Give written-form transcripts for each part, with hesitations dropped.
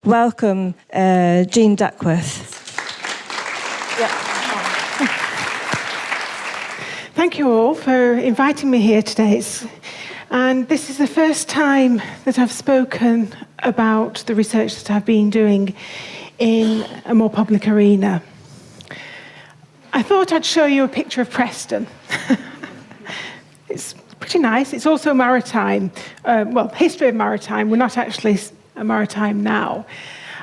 Welcome, Jean Duckworth. Thank you all for inviting me here today. And this is the first time that I've spoken about the research that I've been doing in a more public arena. I thought I'd show you a picture of Preston. It's pretty nice. It's also maritime. History of maritime. We're not actually a maritime now.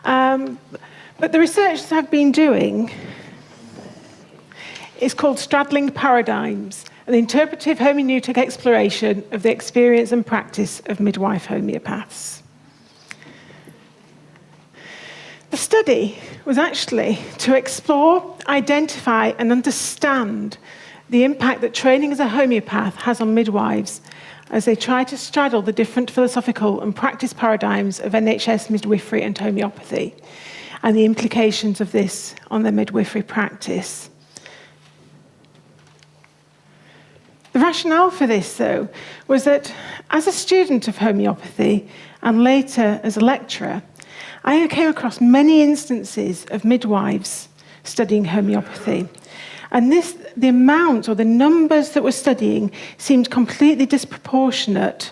But the research that I've been doing is called Straddling Paradigms, an interpretive hermeneutic exploration of the experience and practice of midwife homeopaths. The study was actually to explore, identify, and understand the impact that training as a homeopath has on midwives as they try to straddle the different philosophical and practice paradigms of NHS midwifery and homeopathy, and the implications of this on their midwifery practice. The rationale for this, though, was that as a student of homeopathy and later as a lecturer, I came across many instances of midwives studying homeopathy. And the amount or the numbers that were studying seemed completely disproportionate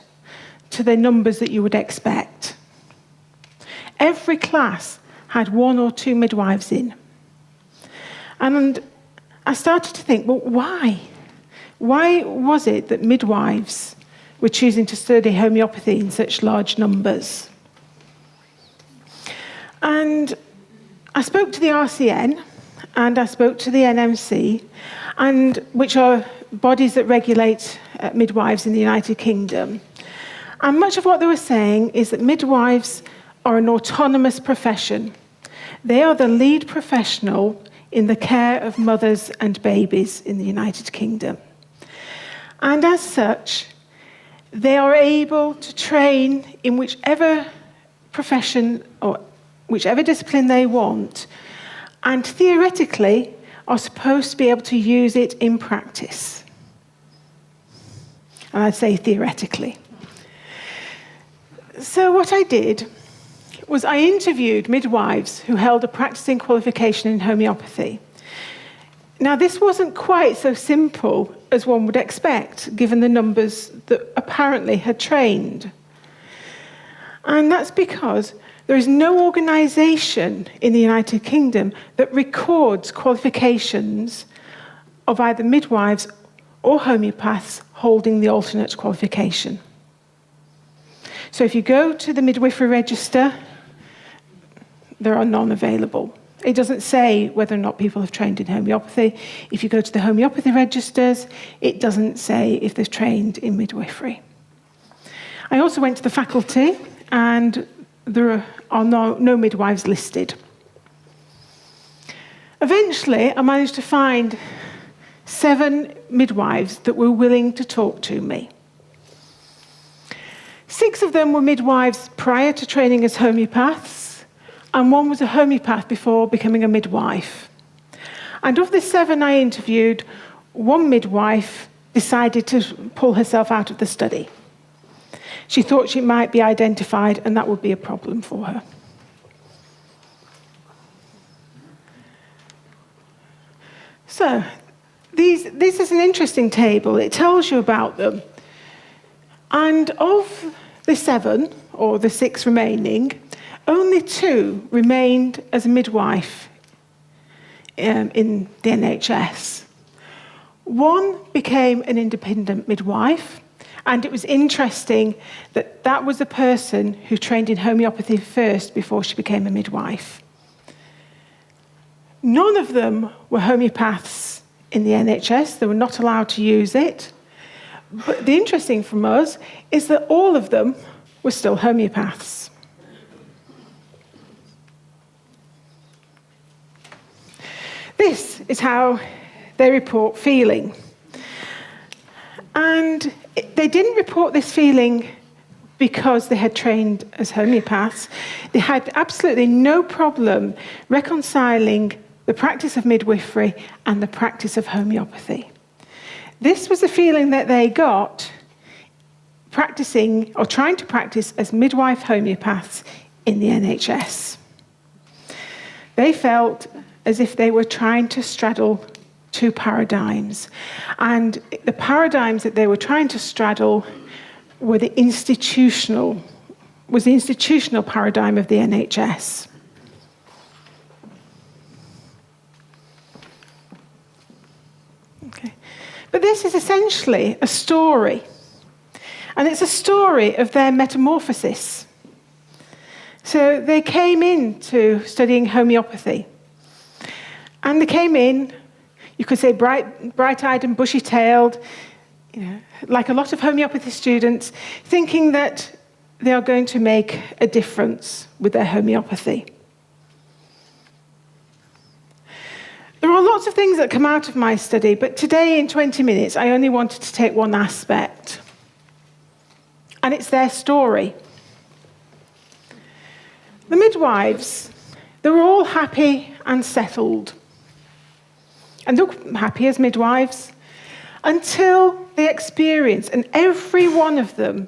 to the numbers that you would expect. Every class had one or two midwives in. And I started to think, well, why? Why was it that midwives were choosing to study homeopathy in such large numbers? And I spoke to the RCN, and I spoke to the NMC, which are bodies that regulate midwives in the United Kingdom. And much of what they were saying is that midwives are an autonomous profession. They are the lead professional in the care of mothers and babies in the United Kingdom. And as such, they are able to train in whichever profession or whichever discipline they want, and theoretically are supposed to be able to use it in practice. And I'd say theoretically. So what I did was I interviewed midwives who held a practicing qualification in homeopathy. Now, this wasn't quite so simple as one would expect, given the numbers that apparently had trained. And that's because there is no organisation in the United Kingdom that records qualifications of either midwives or homeopaths holding the alternate qualification. So if you go to the midwifery register, there are none available. It doesn't say whether or not people have trained in homeopathy. If you go to the homeopathy registers, it doesn't say if they've trained in midwifery. I also went to the faculty, and there are no midwives listed. Eventually, I managed to find 7 midwives that were willing to talk to me. 6 of them were midwives prior to training as homeopaths, and 1 was a homeopath before becoming a midwife. And of the 7 I interviewed, 1 midwife decided to pull herself out of the study. She thought she might be identified, and that would be a problem for her. So, this is an interesting table. It tells you about them. And of the 7, or the 6 remaining, only 2 remained as a midwife in the NHS. 1 became an independent midwife. And it was interesting that that was the person who trained in homeopathy first before she became a midwife. None of them were homeopaths in the NHS. They were not allowed to use it. But the interesting from us is that all of them were still homeopaths. This is how they report feeling. And they didn't report this feeling because they had trained as homeopaths. They had absolutely no problem reconciling the practice of midwifery and the practice of homeopathy. This was the feeling that they got practicing or trying to practice as midwife homeopaths in the NHS. They felt as if they were trying to straddle two paradigms. And the paradigms that they were trying to straddle were the institutional paradigm of the NHS. Okay. But this is essentially a story. And it's a story of their metamorphosis. So they came into studying homeopathy. And they came in, you could say bright-eyed and bushy-tailed, like a lot of homeopathy students, thinking that they are going to make a difference with their homeopathy. There are lots of things that come out of my study, but today in 20 minutes, I only wanted to take one aspect. And it's their story. The midwives, they were all happy and settled. And look, happy as midwives, until they experienced, and every one of them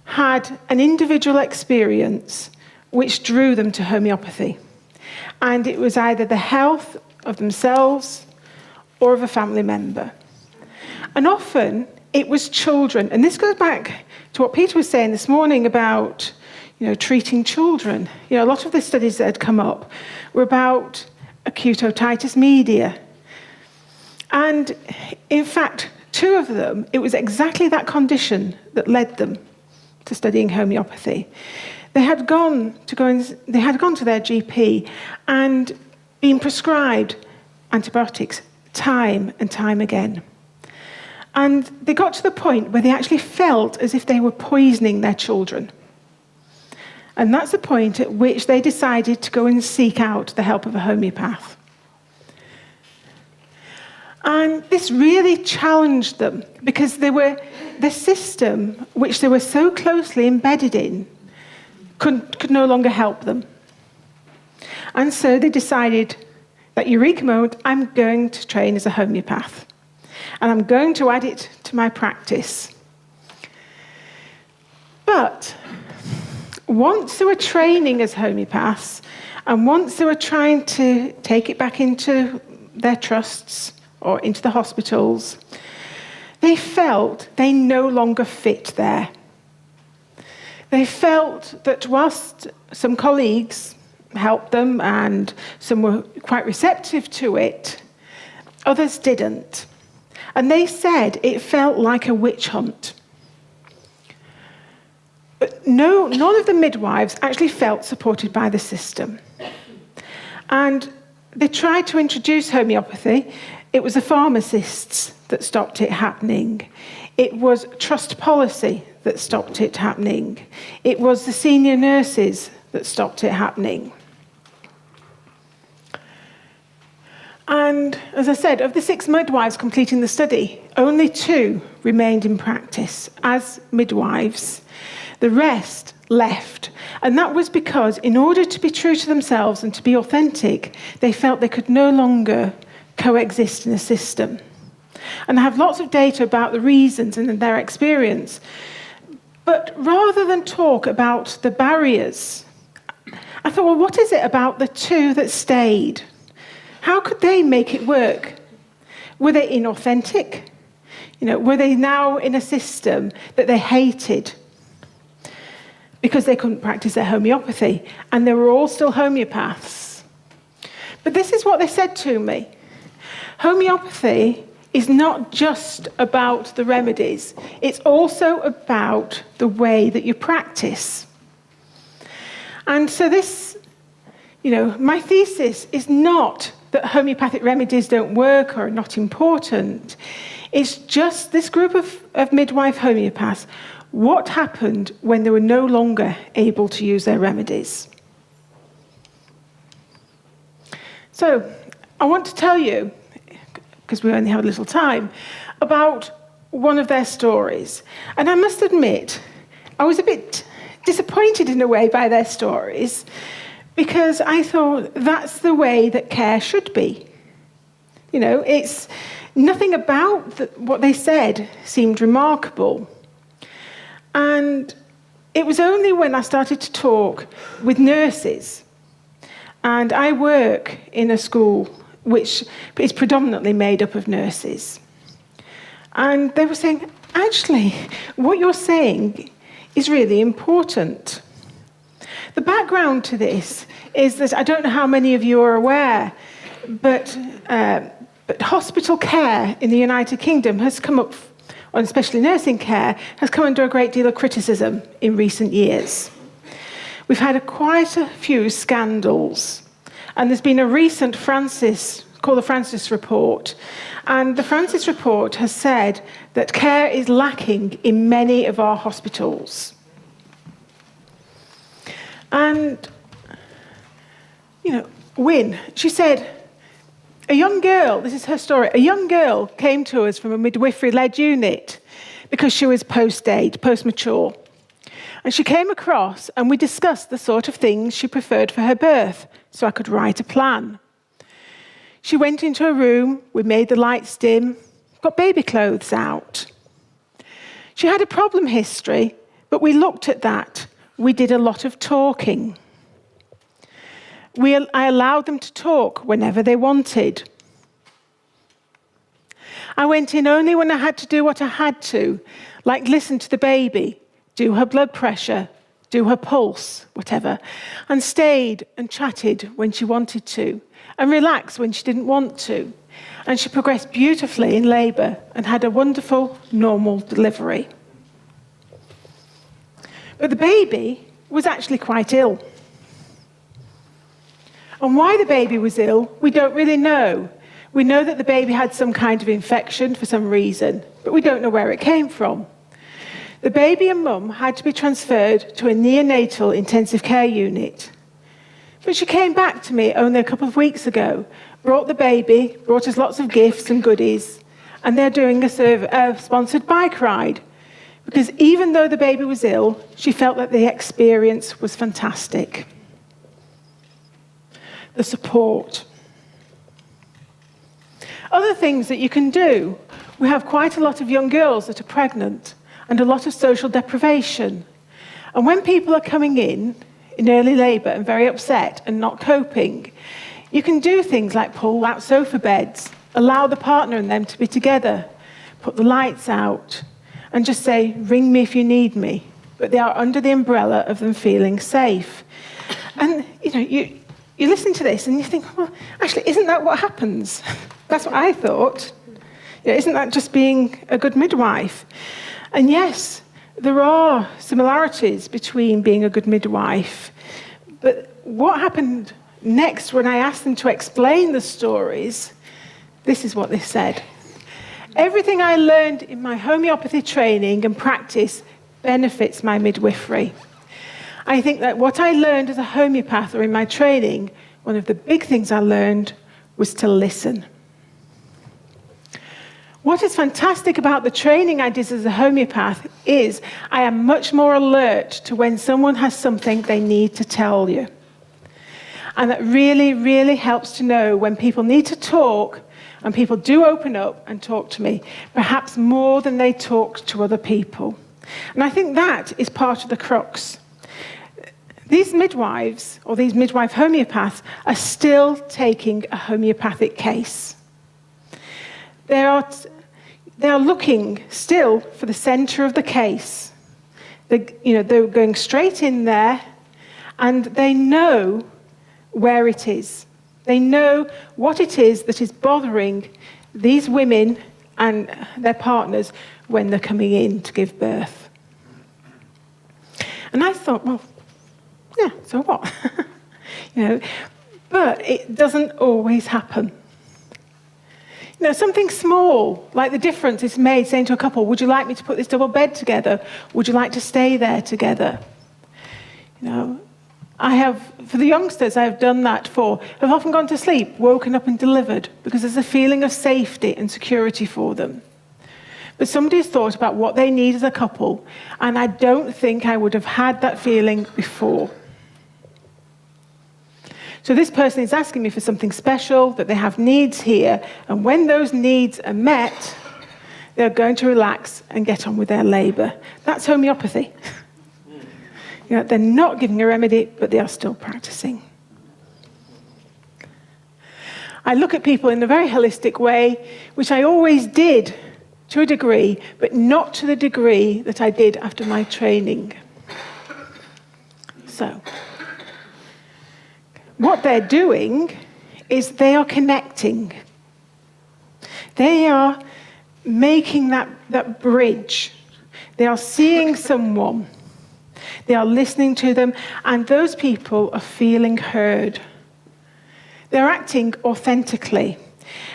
had an individual experience which drew them to homeopathy. And it was either the health of themselves or of a family member. And often it was children. And this goes back to what Peter was saying this morning about treating children. A lot of the studies that had come up were about acute otitis media. And in fact, two of them, it was exactly that condition that led them to studying homeopathy. They had gone to their GP and been prescribed antibiotics time and time again. And they got to the point where they actually felt as if they were poisoning their children. And that's the point at which they decided to go and seek out the help of a homeopath. And this really challenged them because the system which they were so closely embedded in could no longer help them. And so they decided that eureka moment, I'm going to train as a homeopath. And I'm going to add it to my practice. But once they were training as homeopaths, and once they were trying to take it back into their trusts or into the hospitals, they felt they no longer fit there. They felt that whilst some colleagues helped them and some were quite receptive to it, others didn't. And they said it felt like a witch hunt. But none of the midwives actually felt supported by the system. And they tried to introduce homeopathy. It was the pharmacists that stopped it happening. It was trust policy that stopped it happening. It was the senior nurses that stopped it happening. And as I said, of the 6 midwives completing the study, only 2 remained in practice as midwives. The rest left. And that was because in order to be true to themselves and to be authentic, they felt they could no longer coexist in a system. And I have lots of data about the reasons and their experience. But rather than talk about the barriers, I thought, well, what is it about the 2 that stayed? How could they make it work? Were they inauthentic? Were they now in a system that they hated because they couldn't practice their homeopathy, and they were all still homeopaths? But this is what they said to me. Homeopathy is not just about the remedies. It's also about the way that you practice. And so this, my thesis is not that homeopathic remedies don't work or are not important. It's just this group of midwife homeopaths, what happened when they were no longer able to use their remedies. So I want to tell you, because we only have a little time, about one of their stories. And I must admit, I was a bit disappointed in a way by their stories, because I thought that's the way that care should be. It's nothing about what they said seemed remarkable. And it was only when I started to talk with nurses, and I work in a school which is predominantly made up of nurses. And they were saying, actually, what you're saying is really important. The background to this is that I don't know how many of you are aware, but hospital care in the United Kingdom has come up, and especially nursing care, has come under a great deal of criticism in recent years. We've had quite a few scandals, and there's been a recent called the Francis Report, and the Francis Report has said that care is lacking in many of our hospitals. And, Wynne, she said, a young girl, this is her story, a young girl came to us from a midwifery-led unit because she was post-mature. And she came across and we discussed the sort of things she preferred for her birth, so I could write a plan. She went into a room, we made the lights dim, got baby clothes out. She had a problem history, but we looked at that. We did a lot of talking. I allowed them to talk whenever they wanted. I went in only when I had to do what I had to, like listen to the baby, do her blood pressure, do her pulse, whatever, and stayed and chatted when she wanted to, and relaxed when she didn't want to. And she progressed beautifully in labour and had a wonderful, normal delivery. But the baby was actually quite ill. And why the baby was ill, we don't really know. We know that the baby had some kind of infection for some reason, but we don't know where it came from. The baby and mum had to be transferred to a neonatal intensive care unit. But she came back to me only a couple of weeks ago, brought the baby, brought us lots of gifts and goodies, and they're doing a sponsored bike ride. Because even though the baby was ill, she felt that the experience was fantastic. The support. Other things that you can do. We have quite a lot of young girls that are pregnant and a lot of social deprivation. And when people are coming in early labour and very upset and not coping, you can do things like pull out sofa beds, allow the partner and them to be together, put the lights out, and just say, ring me if you need me. But they are under the umbrella of them feeling safe. And, you listen to this and you think, well, actually, isn't that what happens? That's what I thought. Isn't that just being a good midwife? And yes, there are similarities between being a good midwife. But what happened next when I asked them to explain the stories, this is what they said. Everything I learned in my homeopathy training and practice benefits my midwifery. I think that what I learned as a homeopath or in my training, one of the big things I learned was to listen. What is fantastic about the training I did as a homeopath is I am much more alert to when someone has something they need to tell you. And that really, really helps to know when people need to talk, and people do open up and talk to me, perhaps more than they talk to other people. And I think that is part of the crux. These midwives, or these midwife homeopaths, are still taking a homeopathic case. They are looking still for the centre of the case. They're going straight in there, and they know where it is. They know what it is that is bothering these women and their partners when they're coming in to give birth. And I thought, well, yeah, so what? But it doesn't always happen. Something small, like the difference is made saying to a couple, would you like me to put this double bed together? Would you like to stay there together? For the youngsters, I have done that have often gone to sleep, woken up and delivered, because there's a feeling of safety and security for them. But somebody's thought about what they need as a couple, and I don't think I would have had that feeling before. So this person is asking me for something special, that they have needs here, and when those needs are met, they're going to relax and get on with their labour. That's homeopathy. They're not giving a remedy, but they are still practicing. I look at people in a very holistic way, which I always did to a degree, but not to the degree that I did after my training. So, what they're doing is they are connecting. They are making that bridge. They are seeing someone. They are listening to them, and those people are feeling heard. They're acting authentically.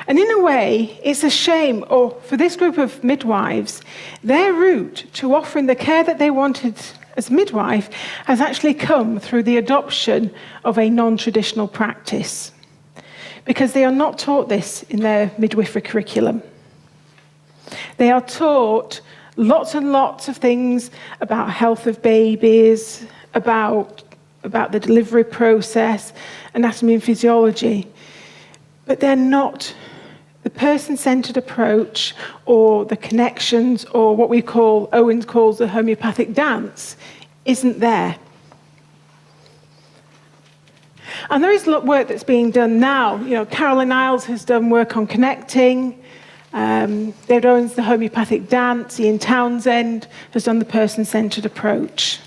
And in a way, it's a shame, or for this group of midwives, their route to offering the care that they wanted as midwife has actually come through the adoption of a non-traditional practice, because they are not taught this in their midwifery curriculum. They are taught lots and lots of things about health of babies, about the delivery process, anatomy and physiology, but they're not the person-centered approach or the connections or what Owen calls the homeopathic dance isn't there. And there is work that's being done now. Carolyn Isles has done work on connecting. David Owens, the homeopathic dance. Ian Townsend has done the person-centered approach.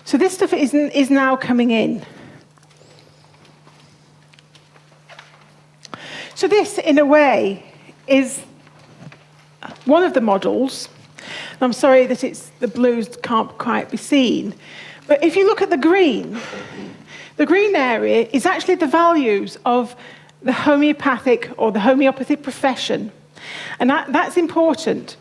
So this stuff is now coming in. So this, in a way, is one of the models. And I'm sorry that the blues can't quite be seen. But if you look at the green area is actually the values of the homeopathic or the homeopathy profession. And that's important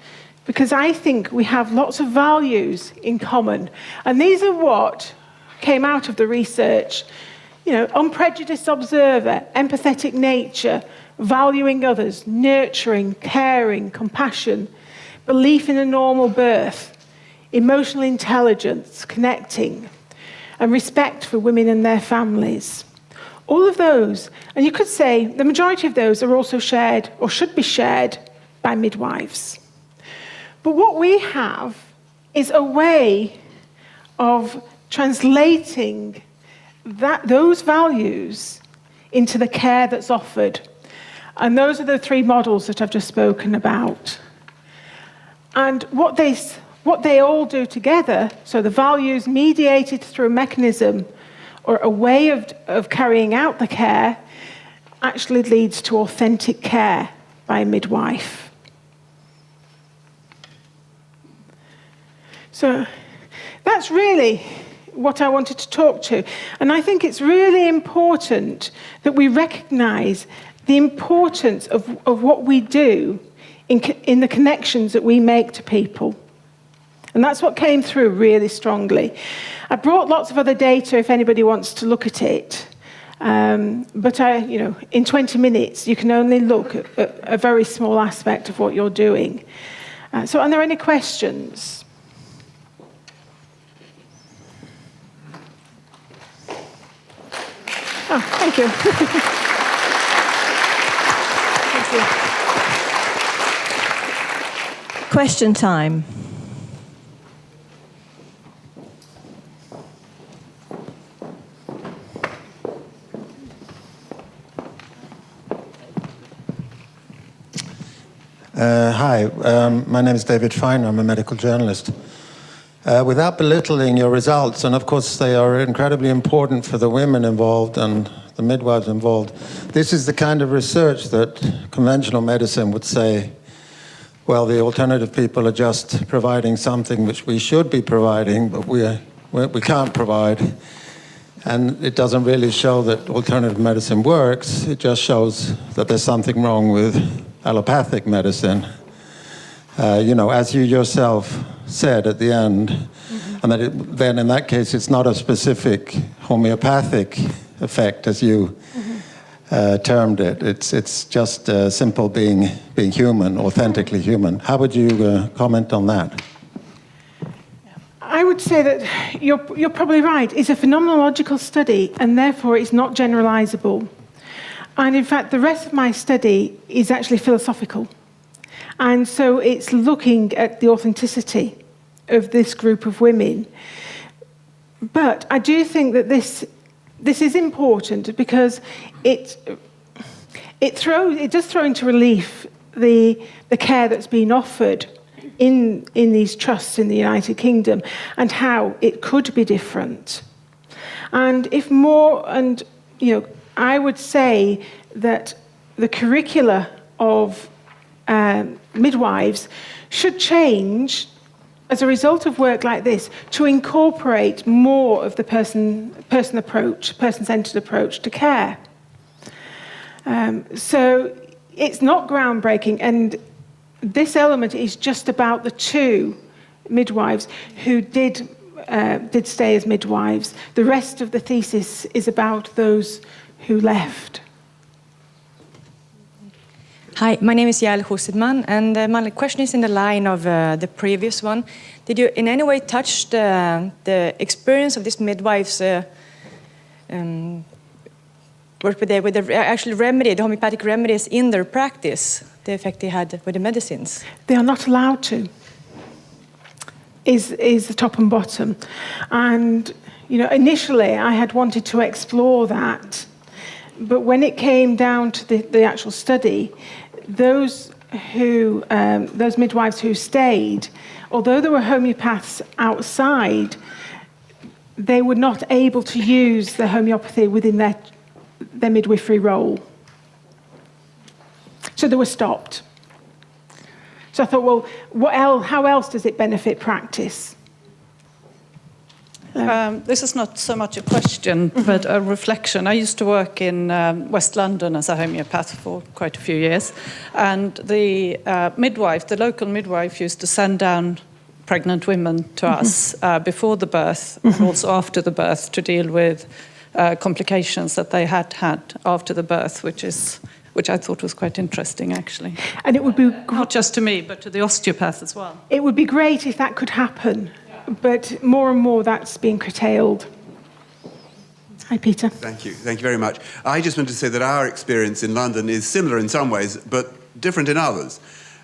because I think we have lots of values in common. And these are what came out of the research. Unprejudiced observer, empathetic nature, valuing others, nurturing, caring, compassion, belief in a normal birth, emotional intelligence, connecting, and respect for women and their families. All of those, and you could say the majority of those are also shared or should be shared by midwives. But what we have is a way of translating those values into the care that's offered. And those are the three models that I've just spoken about. And what they all do together, so the values mediated through a mechanism or a way of carrying out the care, actually leads to authentic care by a midwife. So that's really what I wanted to talk to. And I think it's really important that we recognise the importance of what we do in the connections that we make to people. And that's what came through really strongly. I brought lots of other data if anybody wants to look at it. But in 20 minutes, you can only look at a very small aspect of what you're doing. So are there any questions? Oh, thank you. Thank you. Question time. Hi, my name is David Fine. I'm a medical journalist. Without belittling your results, and of course they are incredibly important for the women involved and the midwives involved, this is the kind of research that conventional medicine would say, well, the alternative people are just providing something which we should be providing, but we can't provide. And it doesn't really show that alternative medicine works. It just shows that there's something wrong with allopathic medicine. As you yourself said at the end, and that then in that case it's not a specific homeopathic effect as you termed it. It's just simple being human, authentically human. How would you comment on that? I would say that you're probably right. It's a phenomenological study, and therefore it's not generalizable. And in fact, the rest of my study is actually philosophical. And so it's looking at the authenticity of this group of women. But I do think that this is important because it does throw into relief the care that's been offered in these trusts in the United Kingdom and how it could be different. And I would say that the curricula of midwives should change as a result of work like this to incorporate more of the person-centered approach to care. So it's not groundbreaking, and this element is just about the 2 midwives who did stay as midwives. The rest of the thesis is about those who left. Hi, my name is Yael Husidman, and my question is in the line of the previous one. Did you in any way touch the experience of these midwives work with the actual remedy, the homeopathic remedies in their practice, the effect they had with the medicines? They are not allowed to, is the top and bottom. And, initially I had wanted to explore that, but when it came down to the actual study, those midwives who stayed, although there were homeopaths outside, they were not able to use the homeopathy within their midwifery role. So they were stopped. So I thought, well, how else does it benefit practice? This is not so much a question, but a reflection. I used to work in West London as a homeopath for quite a few years, and the local midwife used to send down pregnant women to us before the birth and also after the birth to deal with complications that they had after the birth, which I thought was quite interesting, actually. And it would be not just to me, but to the osteopath as well. It would be great if that could happen, but more and more that's being curtailed. Hi, Peter. Thank you very much. I just want to say that our experience in London is similar in some ways, but different in others.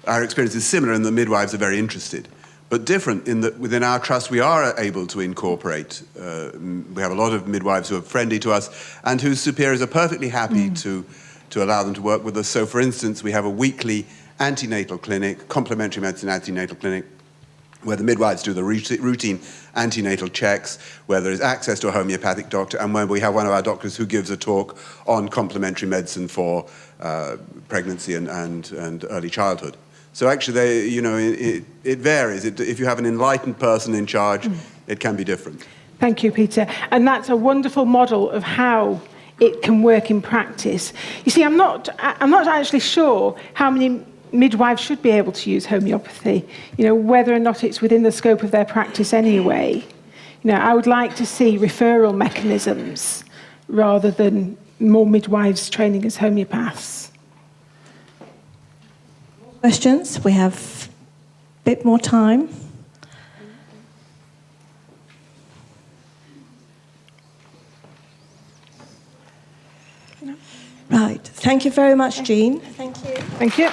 Our experience is similar in that midwives are very interested, but different in that within our trust we are able to incorporate. We have a lot of midwives who are friendly to us and whose superiors are perfectly happy to allow them to work with us. So, for instance, we have a weekly antenatal clinic, complementary medicine antenatal clinic, where the midwives do the routine antenatal checks, where there is access to a homeopathic doctor, and when we have one of our doctors who gives a talk on complementary medicine for pregnancy and early childhood. So actually, it varies. If you have an enlightened person in charge, it can be different. Thank you, Peter. And that's a wonderful model of how it can work in practice. You see, I'm not actually sure how many midwives should be able to use homeopathy, whether or not it's within the scope of their practice anyway. I would like to see referral mechanisms rather than more midwives training as homeopaths. Questions? We have a bit more time. Right. Thank you very much, Jean. Thank you. Thank you.